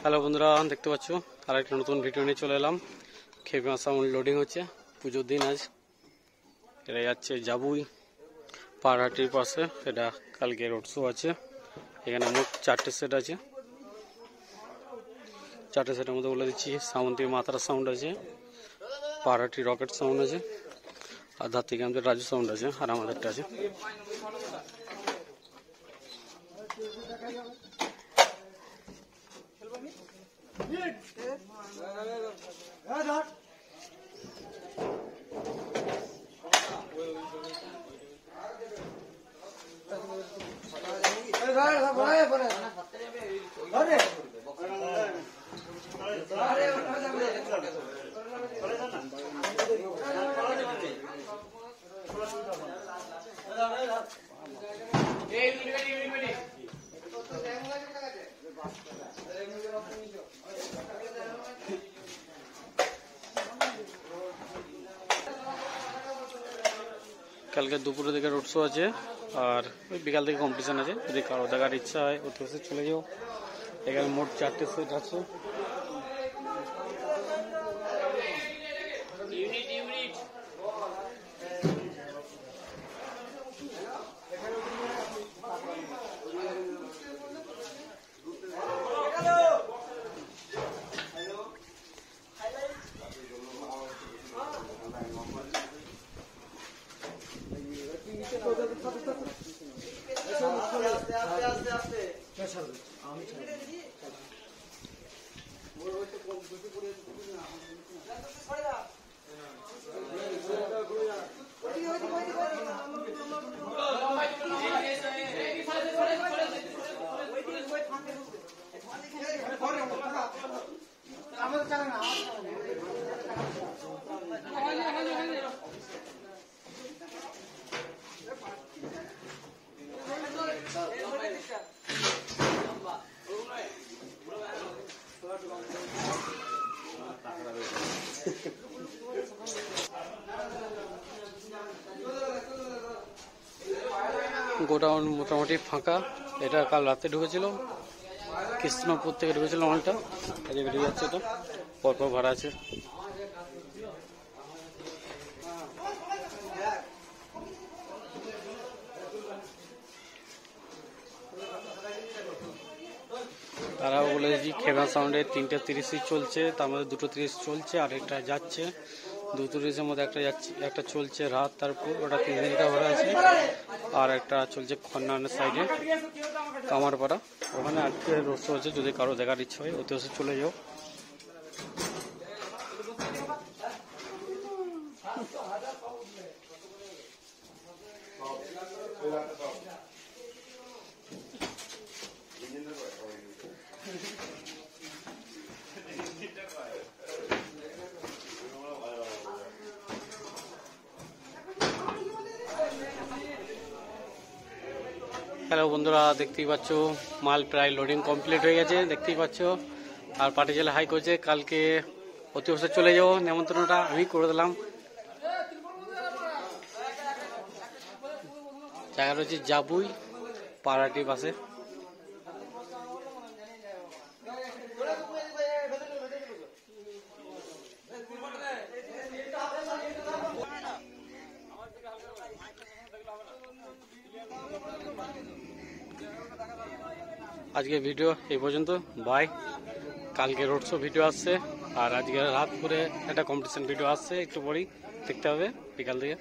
Hello বন্ধুরা, দেখতে পাচ্ছ আর একটা নতুন ভিডিও নিয়ে চলে এলাম। খেপা সাউন্ড লোডিং হচ্ছে, পুজোর দিন আজ। এটা যাচ্ছে জাবুই পাড়হাটির পাশে। এটা কালকে রোড শো আছে। এখানে মোট 4টে সেট আছে। 4টে সেটের মধ্যে বলে দিচ্ছি, সাউন্ড মাত্রা সাউন্ড আছে, পাড়হাটি রকেট সাউন্ড আছে, আর ধার থেকে আমাদের রাজু সাউন্ড আছে, আর আমাদেরটা আছে। কালকে দুপুরের দিকে রোড শো আছে, আর ওই বিকাল থেকে কম্পিটিশন আছে। যদি কারো দেখার ইচ্ছা হয় অতি অবশ্যই চলে যাও। এখানে মোট 4টে সেট আছে। গোডাউন মোটামুটি ফাঁকা। এটা কাল রাতে ঢুকেছিল, কৃষ্ণপুর থেকে ঢুকেছিল মালটা। আজকে বেরিয়ে যাচ্ছে, এটা পরপর ভাড়া আছে। তারাও বলেছি খেপা সাউন্ডে 3টে 30 চলছে, তার মধ্যে 2টো 30 চলছে, আর একটা যাচ্ছে। 2 30-এর মধ্যে একটা যাচ্ছে, একটা চলছে রাত, তারপর ওটা 3 দিনটা ভরা আছে। আর একটা চলছে খন্নানের সাইডে কামারপাড়া, ওখানে আজকে রোড শো আছে। যদি কারো দেখার ইচ্ছা হয় অতি অবশ্যই চলে যাও। হ্যালো বন্ধুরা, দেখতেই পাচ্ছ মাল প্রায় লোডিং কমপ্লিট হয়ে গেছে, দেখতেই পাচ্ছ। আর পার্টি জেলা হাই করছে, কালকে অতি অবশ্যই চলে যাও। নেমন্ত্রণটা আমি করে দিলাম। জায়গাটা হচ্ছে জাবুই পাড়হাটির পাশে। আজকে ভিডিও এই পর্যন্ত, বাই। কালকে রোড শো ভিডিও আসছে, আর আজকে রাত করে একটা কম্পিটিশন ভিডিও আসছে, একটু পরেই দেখতে হবে বিকাল থেকে।